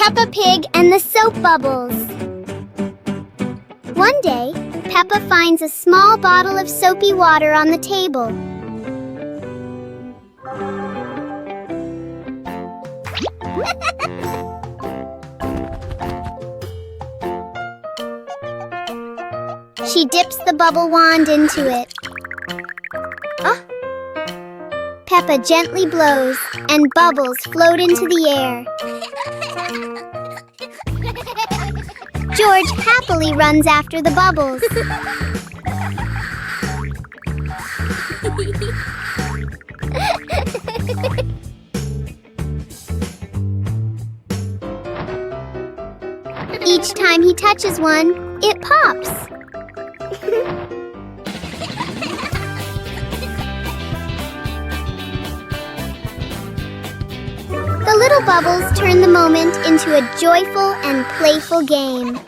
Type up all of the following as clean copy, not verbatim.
Peppa Pig and the Soap Bubbles. One day, Peppa finds a small bottle of soapy water on the table. She dips the bubble wand into it. Peppa gently blows, and bubbles float into the air. George happily runs after the bubbles. Each time he touches one, it pops. The little bubbles turn the moment into a joyful and playful game.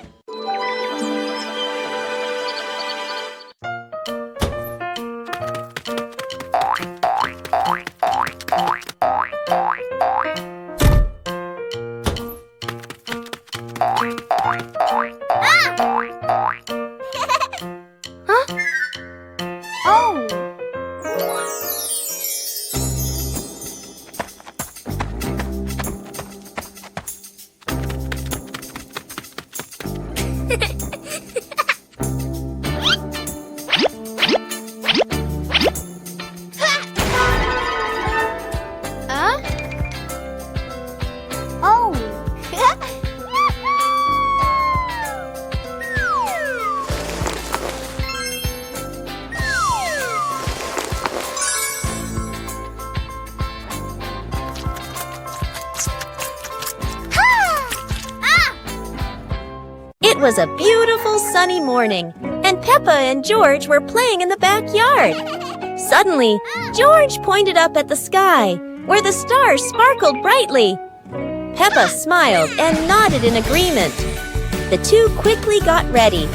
It was a beautiful sunny morning, and Peppa and George were playing in the backyard. Suddenly, George pointed up at the sky, where the stars sparkled brightly. Peppa smiled and nodded in agreement. The two quickly got ready.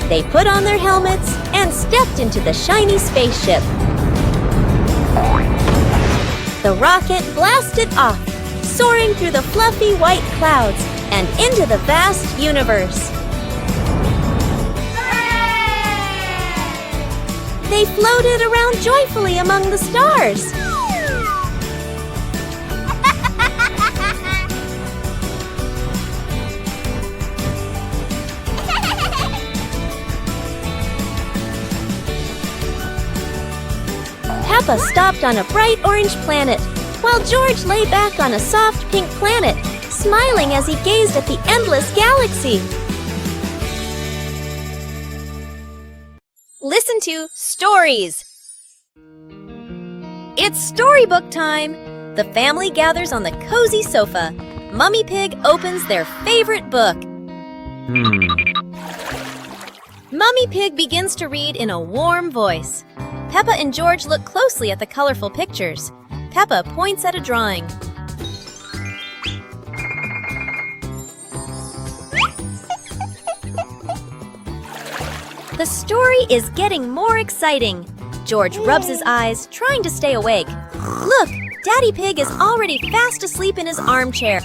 They put on their helmets and stepped into the shiny spaceship. The rocket blasted off, soaring through the fluffy white clouds and into the vast universe. They floated around joyfully among the stars. Peppa stopped on a bright orange planet, while George lay back on a soft pink planet, smiling as he gazed at the endless galaxy. Listen to Stories. It's storybook time. The family gathers on the cozy sofa. Mummy Pig opens their favorite book. Mummy Pig begins to read in a warm voice. Peppa and George look closely at the colorful pictures. Peppa points at a drawing. The story is getting more exciting. George rubs his eyes, trying to stay awake. Look, Daddy Pig is already fast asleep in his armchair.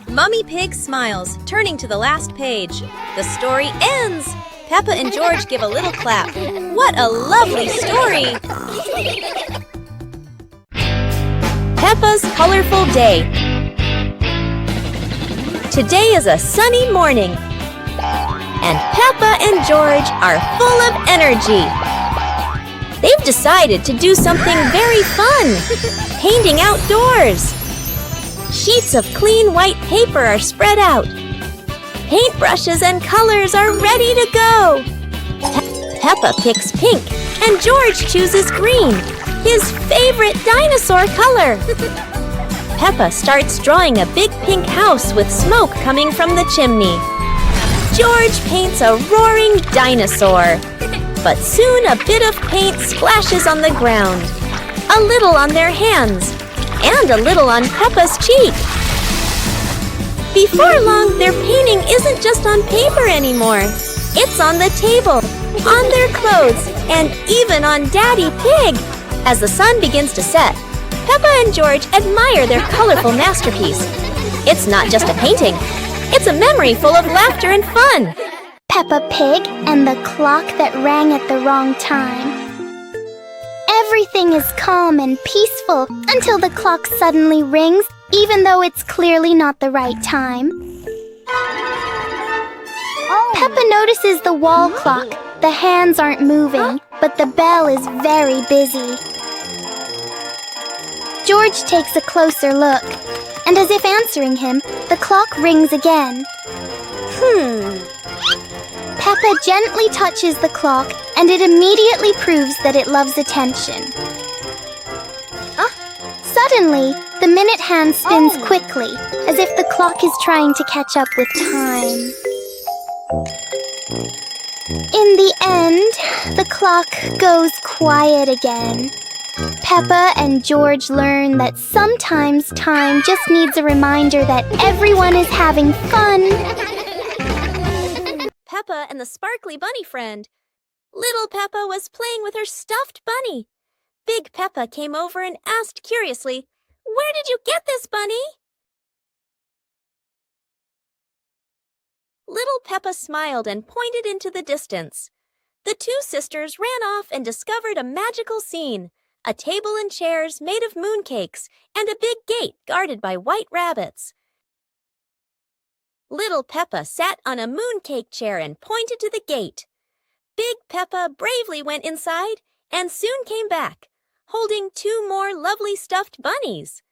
Mummy Pig smiles, turning to the last page. The story ends. Peppa and George give a little clap. What a lovely story! Peppa's colorful day. Today is a sunny morning, and Peppa and George are full of energy. They've decided to do something very fun, painting outdoors. Sheets of clean white paper are spread out. Paintbrushes and colors are ready to go. Peppa picks pink, and George chooses green, his favorite dinosaur color. Peppa starts drawing a big pink house with smoke coming from the chimney. George paints a roaring dinosaur. But soon a bit of paint splashes on the ground. A little on their hands, and a little on Peppa's cheek. Before long, their painting isn't just on paper anymore. It's on the table, on their clothes, and even on Daddy Pig. As the sun begins to set, Peppa and George admire their colorful masterpiece. It's not just a painting. It's a memory full of laughter and fun. Peppa Pig and the clock that rang at the wrong time. Everything is calm and peaceful until the clock suddenly rings, even though it's clearly not the right time. Peppa notices the wall clock. The hands aren't moving, but the bell is very busy. George takes a closer look, and as if answering him, the clock rings again. Peppa gently touches the clock, and it immediately proves that it loves attention. Suddenly, the minute hand spins quickly, as if the clock is trying to catch up with time. In the end, the clock goes quiet again. Peppa and George learn that sometimes time just needs a reminder that everyone is having fun. Peppa and the sparkly bunny friend. Little Peppa was playing with her stuffed bunny. Big Peppa came over and asked curiously, "Where did you get this, bunny?" Little Peppa smiled and pointed into the distance. The two sisters ran off and discovered a magical scene, a table and chairs made of mooncakes and a big gate guarded by white rabbits. Little Peppa sat on a mooncake chair and pointed to the gate. Big Peppa bravely went inside and soon came back, holding two more lovely stuffed bunnies.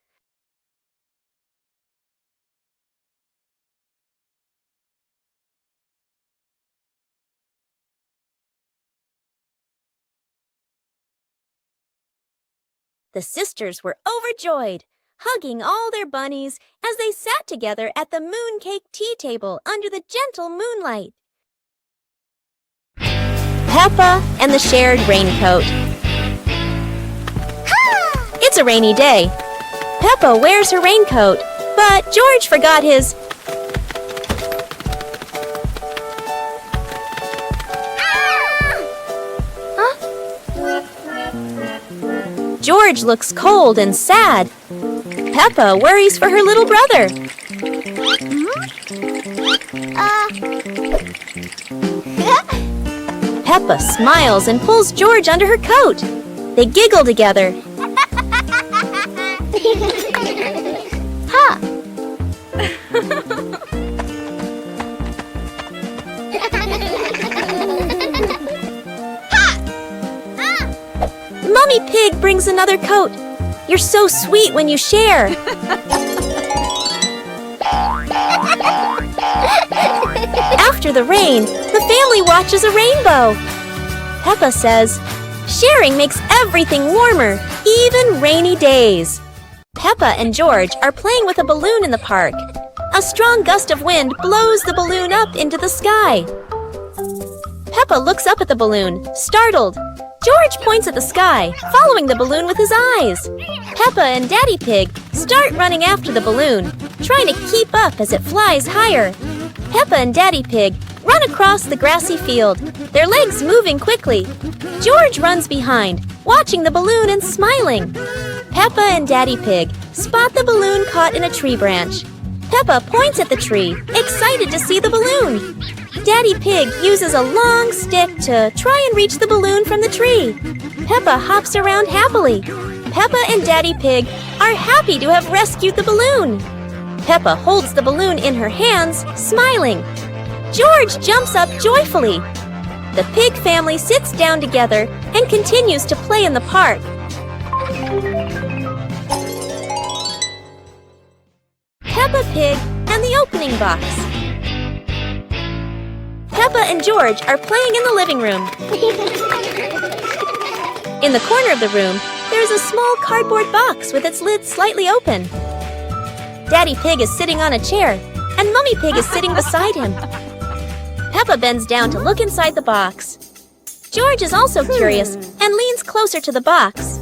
The sisters were overjoyed, hugging all their bunnies as they sat together at the mooncake tea table under the gentle moonlight. Peppa and the shared raincoat. It's a rainy day. Peppa wears her raincoat, but George forgot his. George looks cold and sad. Peppa worries for her little brother. Peppa smiles and pulls George under her coat. They giggle together. Mummy Pig brings another coat. You're so sweet when you share. After the rain, the family watches a rainbow. Peppa says, "Sharing makes everything warmer, even rainy days." Peppa and George are playing with a balloon in the park. A strong gust of wind blows the balloon up into the sky. Peppa looks up at the balloon, startled. George points at the sky, following the balloon with his eyes. Peppa and Daddy Pig start running after the balloon, trying to keep up as it flies higher. Peppa and Daddy Pig run across the grassy field, their legs moving quickly. George runs behind, watching the balloon and smiling. Peppa and Daddy Pig spot the balloon caught in a tree branch. Peppa points at the tree, excited to see the balloon. Daddy Pig uses a long stick to try and reach the balloon from the tree. Peppa hops around happily. Peppa and Daddy Pig are happy to have rescued the balloon. Peppa holds the balloon in her hands, smiling. George jumps up joyfully. The pig family sits down together and continues to play in the park. Peppa Pig and the opening box. Peppa and George are playing in the living room. In the corner of the room, there is a small cardboard box with its lid slightly open. Daddy Pig is sitting on a chair, and Mummy Pig is sitting beside him. Peppa bends down to look inside the box. George is also curious and leans closer to the box.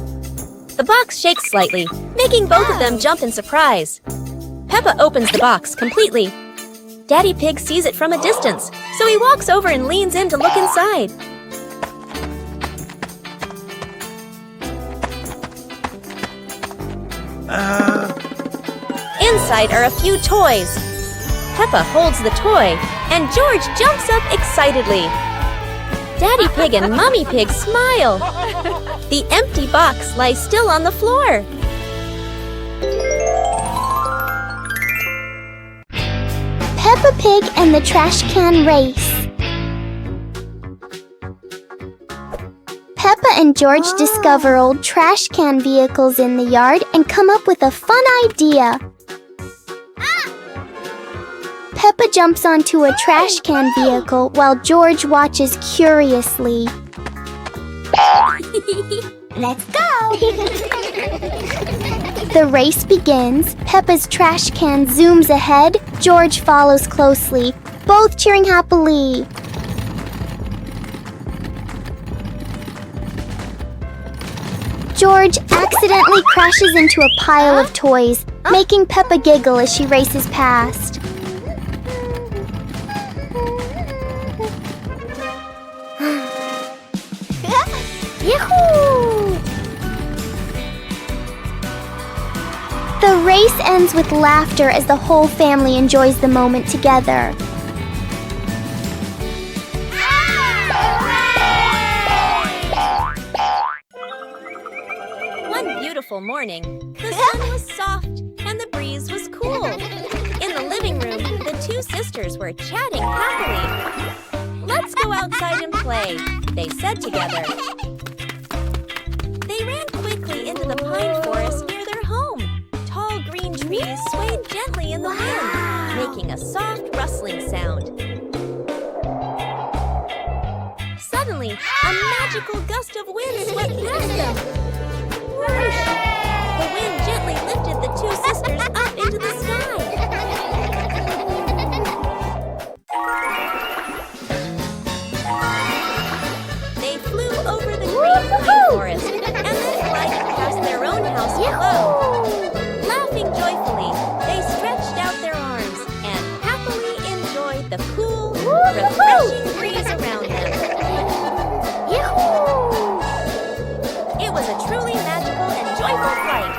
The box shakes slightly, making both of them jump in surprise. Peppa opens the box completely. Daddy Pig sees it from a distance, so he walks over and leans in to look inside. Inside are a few toys. Peppa holds the toy, and George jumps up excitedly. Daddy Pig and Mummy Pig smile. The empty box lies still on the floor. Peppa Pig and the trash can race. Peppa and George discover old trash can vehicles in the yard and come up with a fun idea. Peppa jumps onto a trash can vehicle while George watches curiously. Let's go! The race begins. Peppa's trash can zooms ahead. George follows closely, both cheering happily. George accidentally crashes into a pile of toys, making Peppa giggle as she races past. Yahoo! The race ends with laughter as the whole family enjoys the moment together. One beautiful morning, the sun was soft and the breeze was cool. In the living room, the two sisters were chatting happily. "Let's go outside and play," they said together. They ran quickly into the pine forest near their home. Tall green trees swayed gently in the wind, making a soft rustling sound. Suddenly, a magical gust of wind swept past them. Whoosh! The wind gently lifted the two sisters up into the sky. They flew over the green pine forest and then glided past their own house below. Laughing joyfully, they stretched out their arms and happily enjoyed the cool, refreshing breeze around them. It was a truly magical and joyful flight.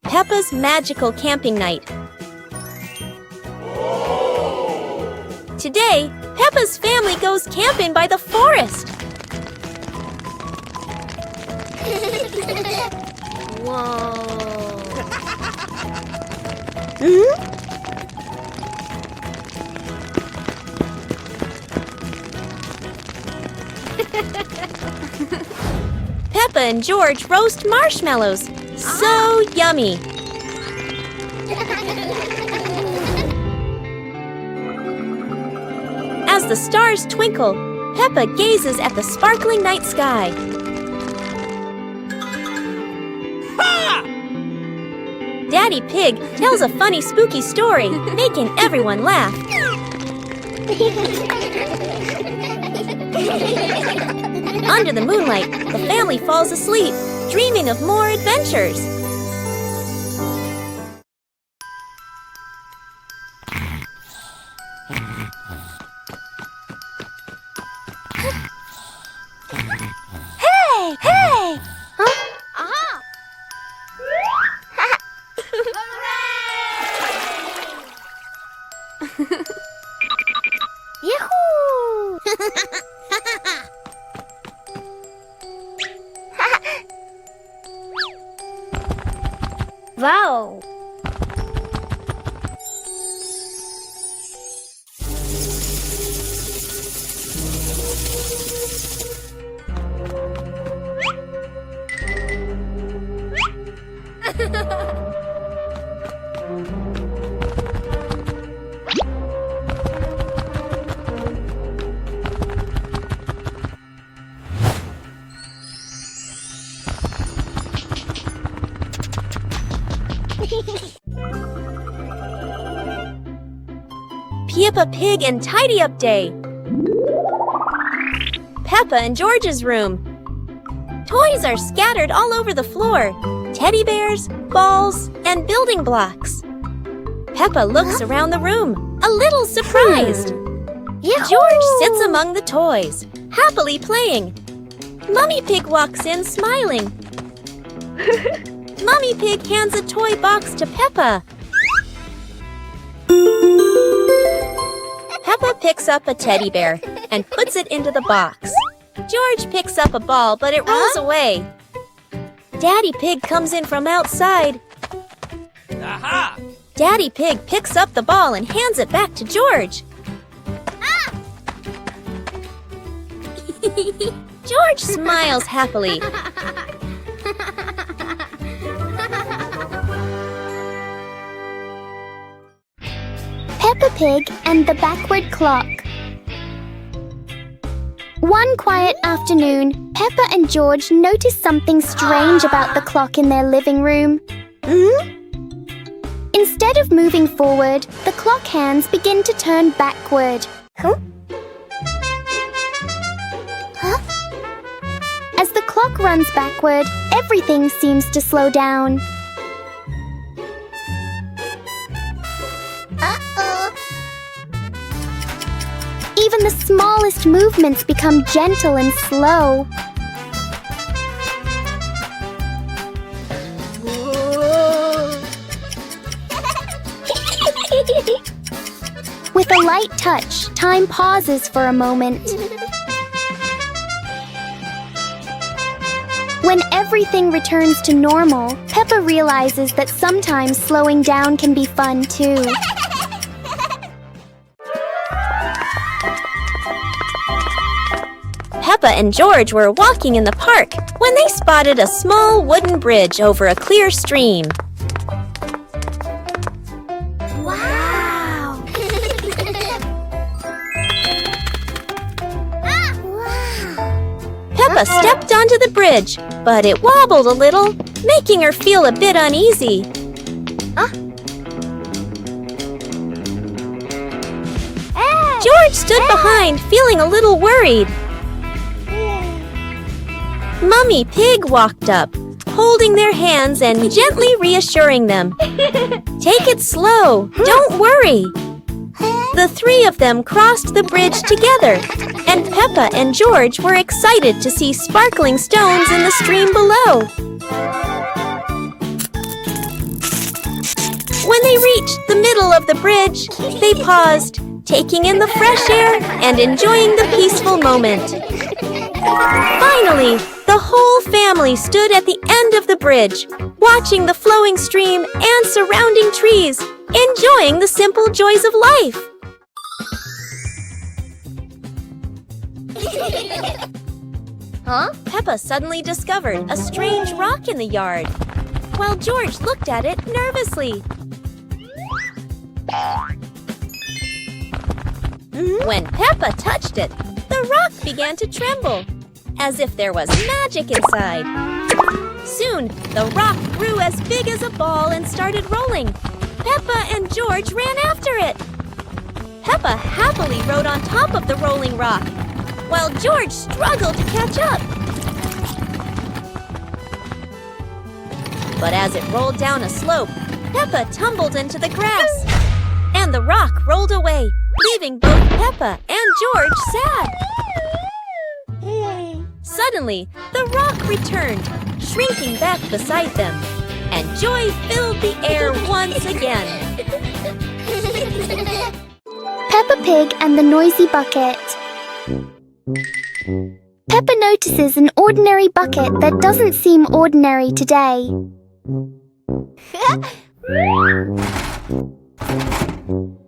Peppa's magical camping night. Today, Peppa's family goes camping by the forest. Whoa. Peppa and George roast marshmallows. So yummy! As the stars twinkle, Peppa gazes at the sparkling night sky. Daddy Pig tells a funny, spooky story, making everyone laugh. Under the moonlight, the family falls asleep, dreaming of more adventures. Hey! Hey! Huh? Aha! Yahoo! Wow. Peppa Pig and Tidy Up Day. Peppa and George's room. Toys are scattered all over the floor. Teddy bears, balls, and building blocks. Peppa looks around the room, a little surprised. George sits among the toys, happily playing. Mummy Pig walks in smiling. Mummy Pig hands a toy box to Peppa. Peppa picks up a teddy bear and puts it into the box. George picks up a ball, but it rolls away. Daddy Pig comes in from outside. Aha! Daddy Pig picks up the ball and hands it back to George. George smiles happily. Peppa Pig and the Backward Clock. One quiet afternoon, Peppa and George noticed something strange about the clock in their living room. Instead of moving forward, the clock hands begin to turn backward. As the clock runs backward, everything seems to slow down. Even the smallest movements become gentle and slow. With a light touch, time pauses for a moment. When everything returns to normal, Peppa realizes that sometimes slowing down can be fun too. Peppa and George were walking in the park when they spotted a small wooden bridge over a clear stream. Wow. Peppa stepped onto the bridge, but it wobbled a little, making her feel a bit uneasy. George stood behind, feeling a little worried. Mummy Pig walked up, holding their hands and gently reassuring them. Take it slow, don't worry. The three of them crossed the bridge together, and Peppa and George were excited to see sparkling stones in the stream below. When they reached the middle of the bridge, they paused, taking in the fresh air and enjoying the peaceful moment. Finally, the whole family stood at the end of the bridge, watching the flowing stream and surrounding trees, enjoying the simple joys of life. Peppa suddenly discovered a strange rock in the yard, while George looked at it nervously. When Peppa touched it, the rock began to tremble, as if there was magic inside. Soon, the rock grew as big as a ball and started rolling. Peppa and George ran after it. Peppa happily rode on top of the rolling rock, while George struggled to catch up. But as it rolled down a slope, Peppa tumbled into the grass, and the rock rolled away, leaving both Peppa and George sad. Suddenly, the rock returned, shrinking back beside them, and joy filled the air once again. Peppa Pig and the Noisy Bucket. Peppa notices an ordinary bucket that doesn't seem ordinary today.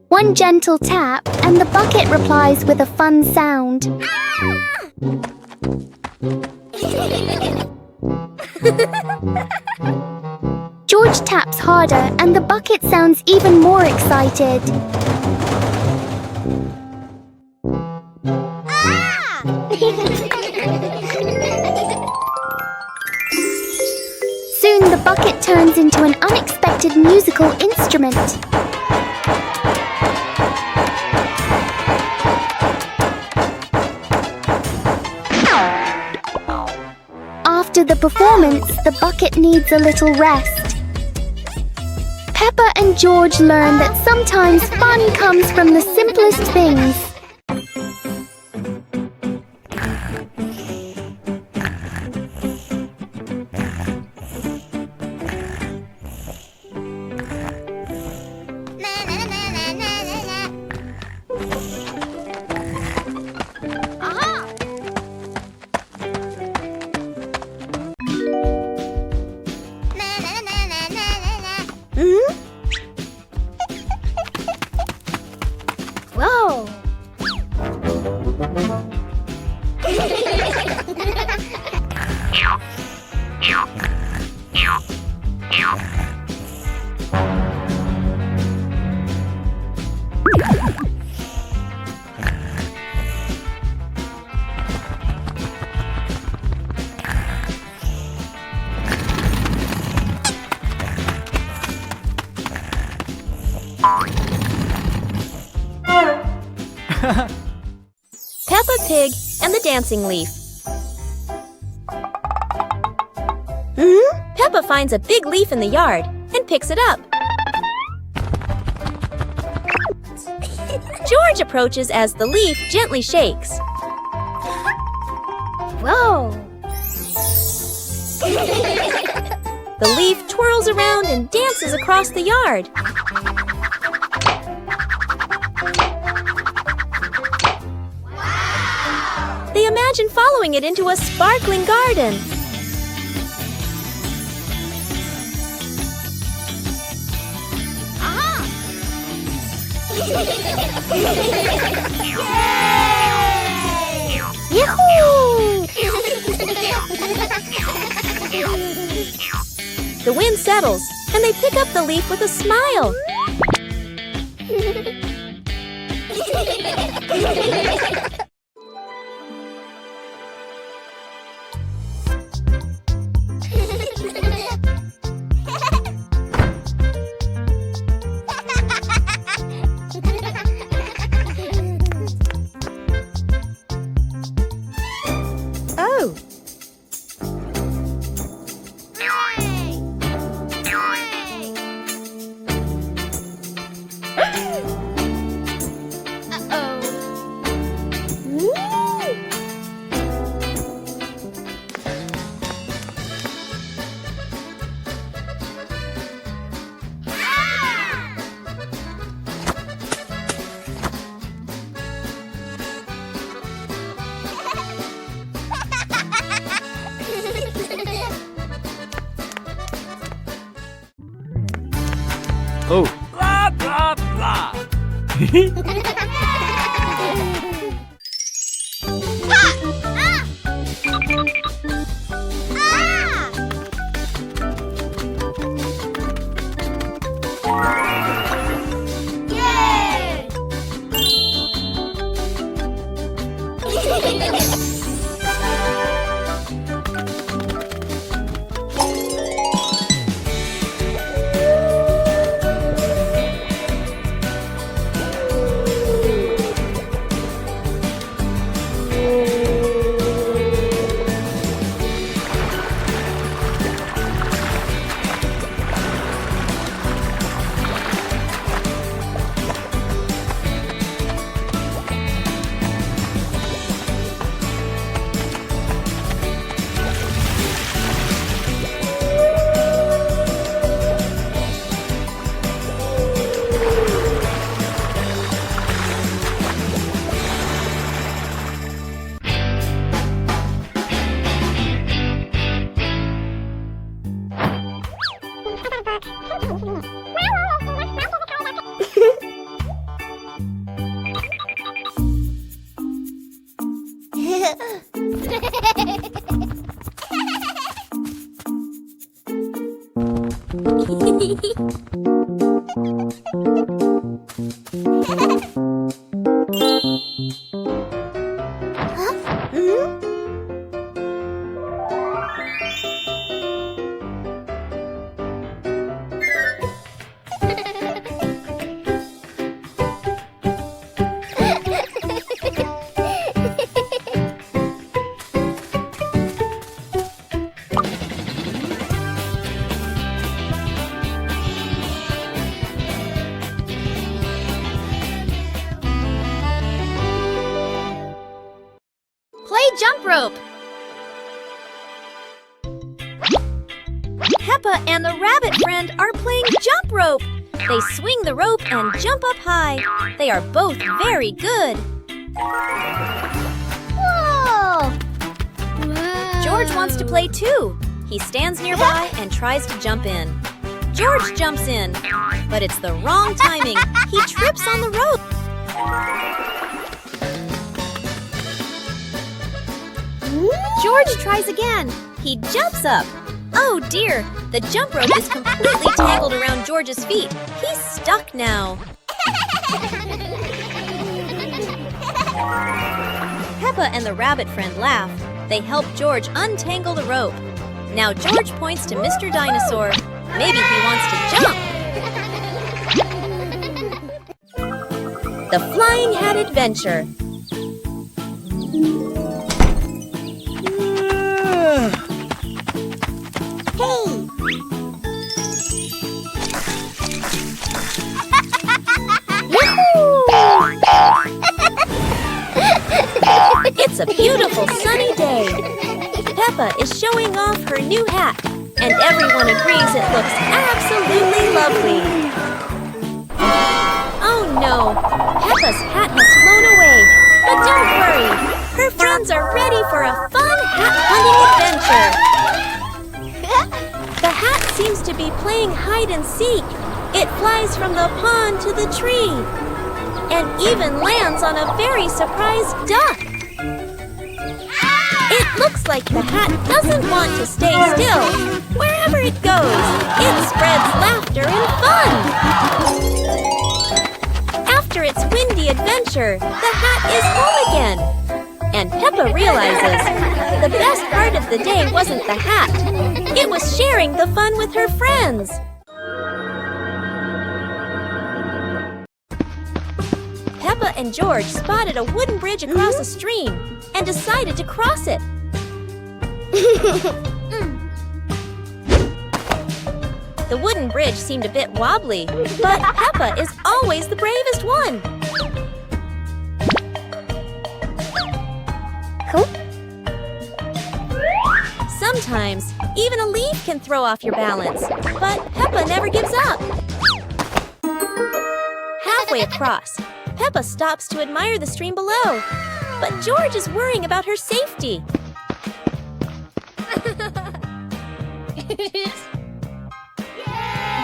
One gentle tap, and the bucket replies with a fun sound. George taps harder, and the bucket sounds even more excited. Soon the bucket turns into an unexpected musical instrument. After the performance, the bucket needs a little rest. Peppa and George learn that sometimes fun comes from the simplest things. Whoa! Peppa Pig and the Dancing Leaf. Peppa finds a big leaf in the yard and picks it up. George approaches as the leaf gently shakes. Whoa! The leaf twirls around and dances across the yard. They imagine following it into a sparkling garden. Yahoo! The wind settles, and they pick up the leaf with a smile. Oh! Oh, Blah, blah, blah. Play jump rope. Peppa and the rabbit friend are playing jump rope. They swing the rope and jump up high. They are both very good. Whoa! George wants to play too. He stands nearby and tries to jump in. George jumps in, but it's the wrong timing. He trips on the rope. George tries again. He jumps up. Oh dear, the jump rope is completely tangled around George's feet. He's stuck now. Peppa and the rabbit friend laugh. They help George untangle the rope. Now George points to Mr. Dinosaur. Maybe he wants to jump. The Flying Hat Adventure. It's a beautiful sunny day. Peppa is showing off her new hat, and everyone agrees it looks absolutely lovely. Oh no, Peppa's hat has flown away. But don't worry, her friends are ready for a fun hat hunting adventure. The hat seems to be playing hide and seek. It flies from the pond to the tree, and even lands on a very surprised duck. It looks like the hat doesn't want to stay still. Wherever it goes, it spreads laughter and fun. After its windy adventure, the hat is home again. And Peppa realizes the best part of the day wasn't the hat. It was sharing the fun with her friends. Peppa and George spotted a wooden bridge across a stream and decided to cross it. The wooden bridge seemed a bit wobbly, but Peppa is always the bravest one. Sometimes, even a leaf can throw off your balance, but Peppa never gives up. Halfway across, Peppa stops to admire the stream below, but George is worrying about her safety.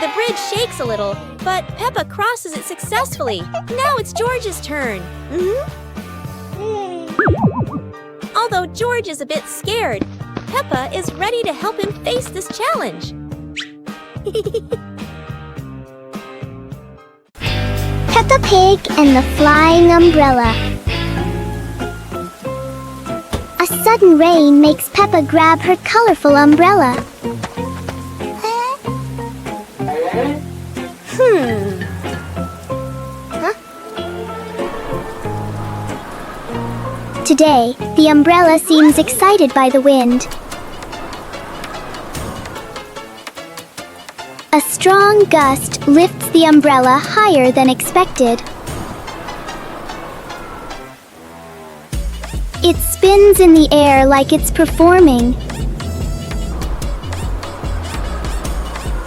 The bridge shakes a little, but Peppa crosses it successfully. Now it's George's turn. Although George is a bit scared, Peppa is ready to help him face this challenge. Peppa Pig and the Flying Umbrella. A sudden rain makes Peppa grab her colorful umbrella. Today, the umbrella seems excited by the wind. A strong gust lifts the umbrella higher than expected. It spins in the air like it's performing.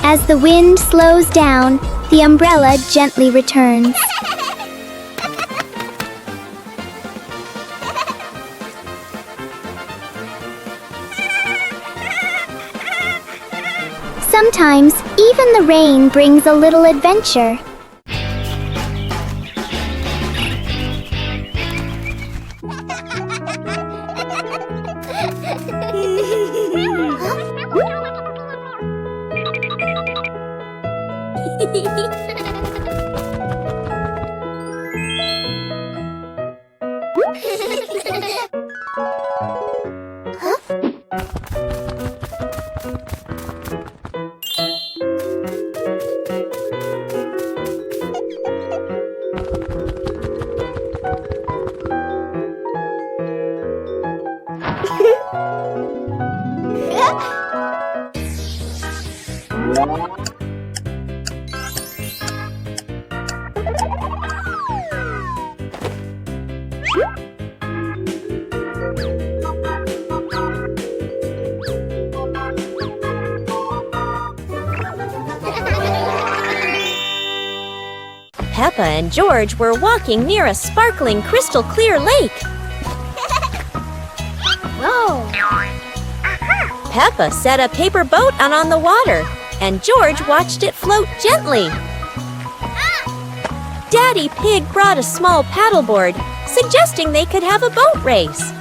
As the wind slows down, the umbrella gently returns. Sometimes, even the rain brings a little adventure. Peppa and George were walking near a sparkling crystal clear lake. Whoa! Peppa set a paper boat out on the water, and George watched it float gently. Daddy Pig brought a small paddleboard, suggesting they could have a boat race.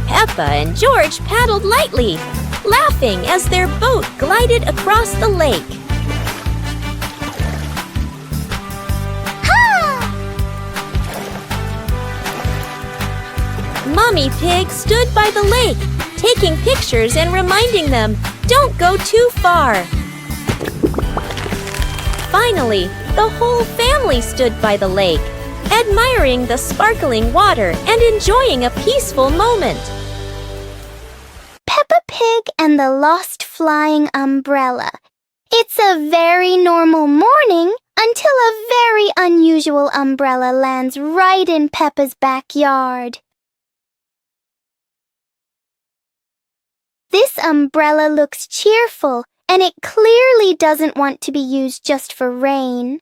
Peppa and George paddled lightly, laughing as their boat glided across the lake. Mommy Pig stood by the lake, taking pictures and reminding them, "Don't go too far." Finally, the whole family stood by the lake, admiring the sparkling water and enjoying a peaceful moment. Peppa Pig and the Lost Flying Umbrella. It's a very normal morning until a very unusual umbrella lands right in Peppa's backyard. This umbrella looks cheerful, and it clearly doesn't want to be used just for rain.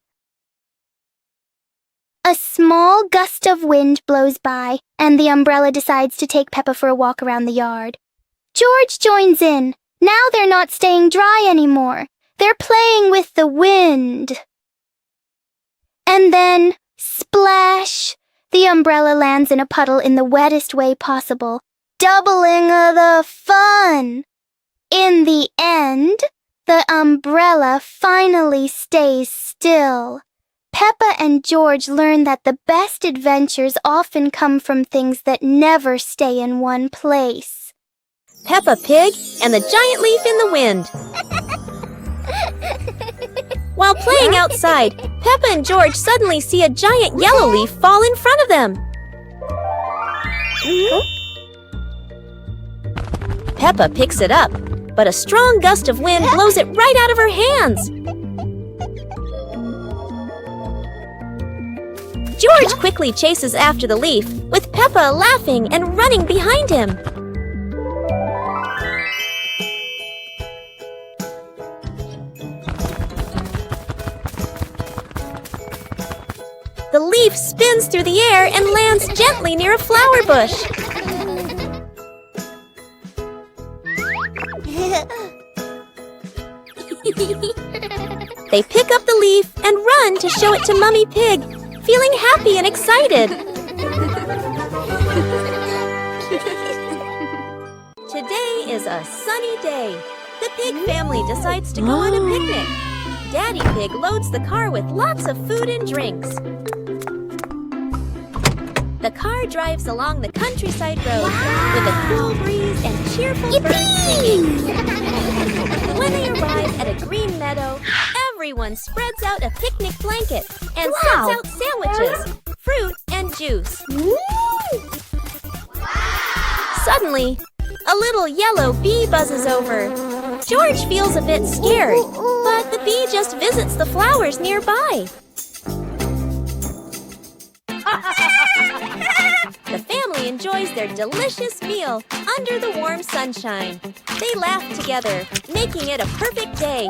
A small gust of wind blows by, and the umbrella decides to take Peppa for a walk around the yard. George joins in. Now they're not staying dry anymore. They're playing with the wind. And then, splash! The umbrella lands in a puddle in the wettest way possible, doubling the fun. In the end, the umbrella finally stays still. Peppa and George learn that the best adventures often come from things that never stay in one place. Peppa Pig and the giant leaf in the wind. While playing outside, Peppa and George suddenly see a giant yellow leaf fall in front of them. Peppa picks it up, but a strong gust of wind blows it right out of her hands. George quickly chases after the leaf, with Peppa laughing and running behind him. The leaf spins through the air and lands gently near a flower bush. They pick up the leaf and run to show it to Mummy Pig, feeling happy and excited. Today is a sunny day. The Pig family decides to go on a picnic. Daddy Pig loads the car with lots of food and drinks. The car drives along the countryside road with a cool breeze and cheerful birds singing. When they arrive at a green meadow, everyone spreads out a picnic blanket and sets out sandwiches, fruit, and juice. Suddenly, a little yellow bee buzzes over. George feels a bit scared, but the bee just visits the flowers nearby. The family enjoys their delicious meal under the warm sunshine. They laugh together, making it a perfect day.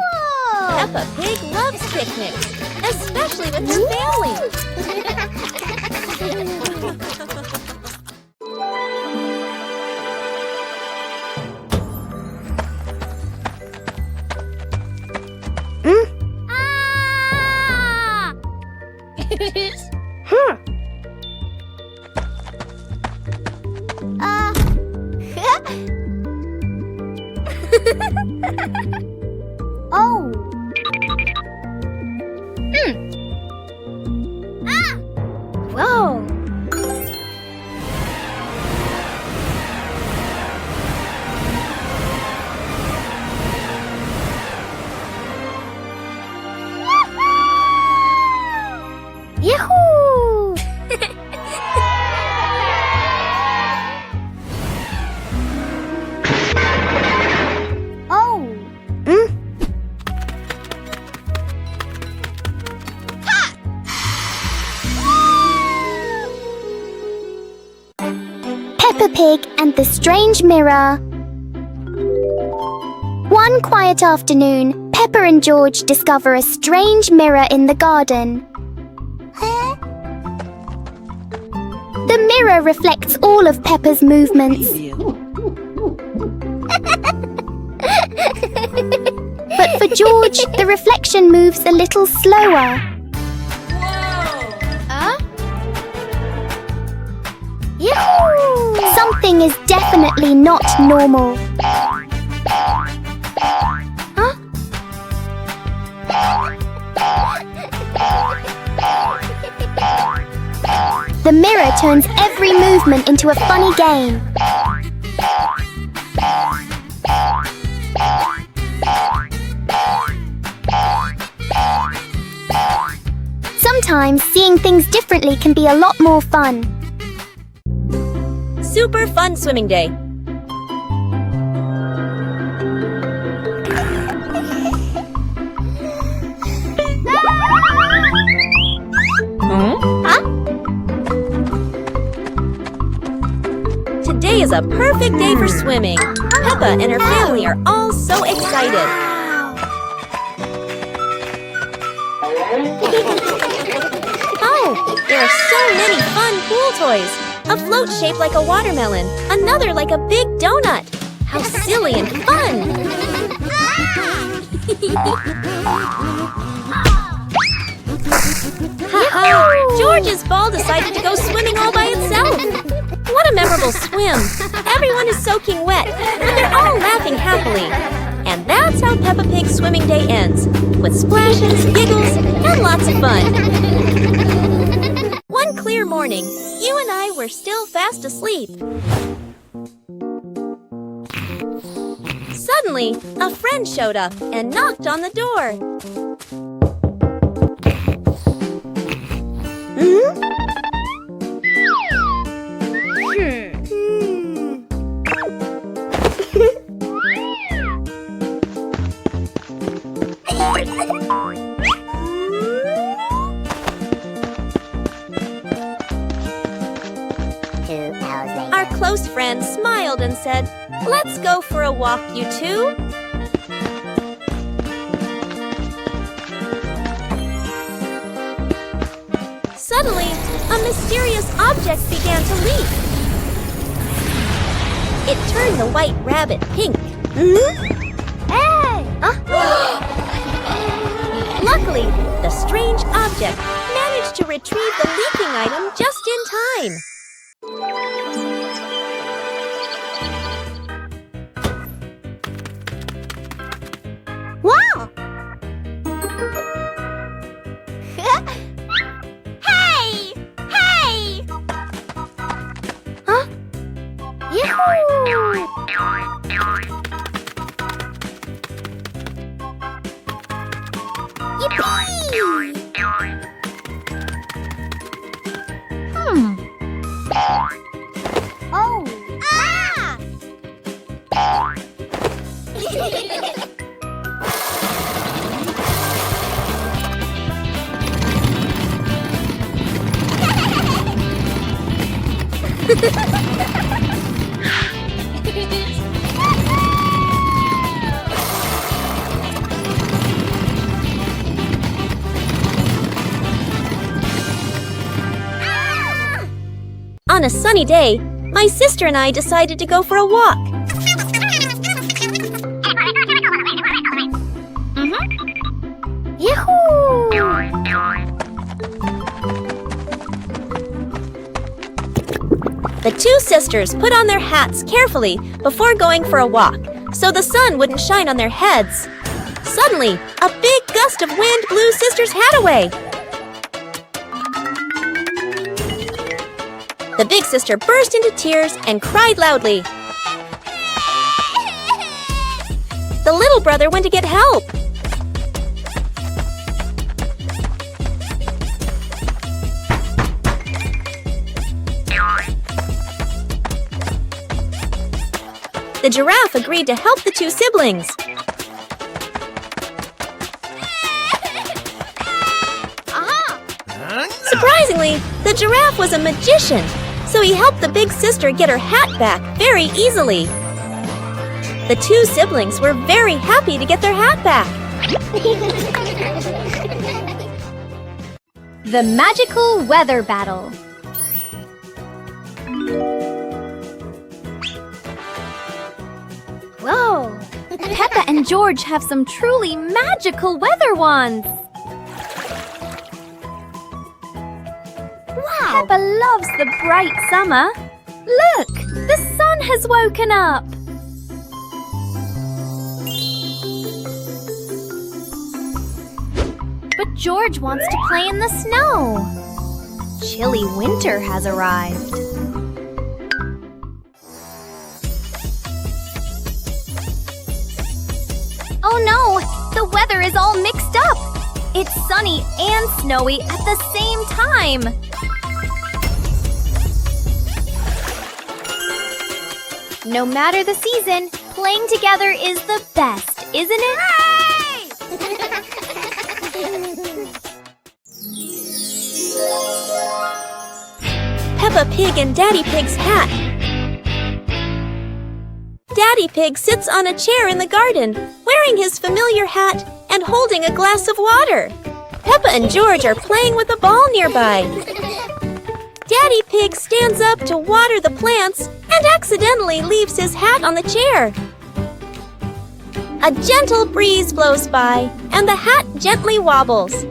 Peppa Pig loves picnics, especially with her family. Oh. Whoa! Yahoo! Oh. Peppa Pig and the Strange Mirror. One quiet afternoon, Peppa and George discover a strange mirror in the garden. The mirror reflects all of Peppa's movements. But for George, the reflection moves a little slower. Yahoo! Something is definitely not normal. The mirror turns every movement into a funny game. Sometimes seeing things differently can be a lot more fun. Super fun swimming day. Today is a perfect day for swimming. Peppa and her family are all so excited. Oh, there are so many fun pool toys. A float shaped like a watermelon, another like a big donut. How silly and fun! Ha-ha! George's ball decided to go swimming all by itself. What a memorable swim! Everyone is soaking wet, but they're all laughing happily. And that's how Peppa Pig's swimming day ends, with splashes, giggles, and lots of fun. One clear morning, you and I were still fast asleep. Suddenly, a friend showed up and knocked on the door. Our close friend smiled and said, "Let's go for a walk, you two." Suddenly, a mysterious object began to leap. It turned the white rabbit pink. Hey! Luckily, the strange object managed to retrieve the leaking item just in time. Wow! Hey! Hey! Yahoo! Yippee! Oh! Ah! On a sunny day, my sister and I decided to go for a walk. Yahoo! The two sisters put on their hats carefully before going for a walk, so the sun wouldn't shine on their heads. Suddenly, a big gust of wind blew Sister's hat away. The big sister burst into tears and cried loudly. The little brother went to get help. The giraffe agreed to help the two siblings. Surprisingly, the giraffe was a magician, so he helped the big sister get her hat back very easily. The two siblings were very happy to get their hat back. The magical weather battle. Whoa! Peppa and George have some truly magical weather wands. Wow! Peppa loves the bright summer. Look! The sun has woken up. But George wants to play in the snow. Chilly winter has arrived. Oh no! The weather is all mixed up! It's sunny and snowy at the same time! No matter the season, playing together is the best, isn't it? Peppa Pig and Daddy Pig's hat. Daddy Pig sits on a chair in the garden, wearing his familiar hat and holding a glass of water. Peppa and George are playing with a ball nearby. Daddy Pig stands up to water the plants and accidentally leaves his hat on the chair. A gentle breeze blows by and the hat gently wobbles.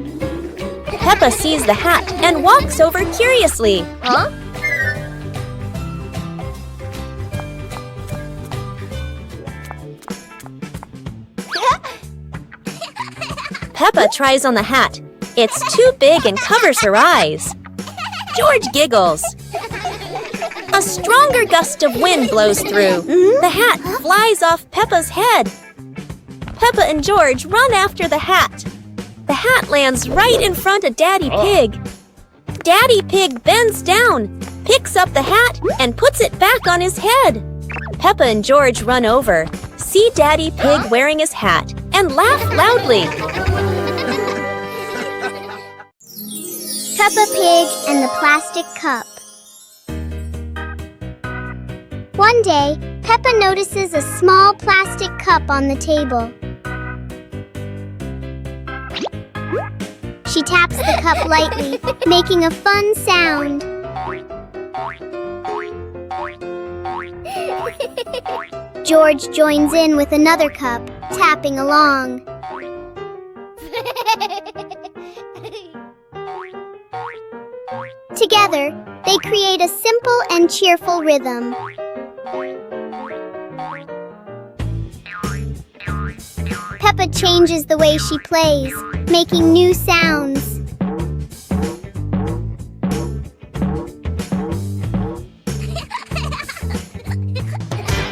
Peppa sees the hat and walks over curiously. Huh? Peppa tries on the hat. It's too big and covers her eyes. George giggles. A stronger gust of wind blows through. The hat flies off Peppa's head. Peppa and George run after the hat. The hat lands right in front of Daddy Pig. Daddy Pig bends down, picks up the hat, and puts it back on his head. Peppa and George run over, see Daddy Pig wearing his hat, and laugh loudly. Peppa Pig and the Plastic Cup. One day, Peppa notices a small plastic cup on the table. She taps the cup lightly, making a fun sound. George joins in with another cup, tapping along. Together, they create a simple and cheerful rhythm. Peppa changes the way she plays, making new sounds.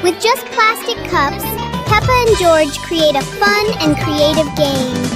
With just plastic cups, Peppa and George create a fun and creative game.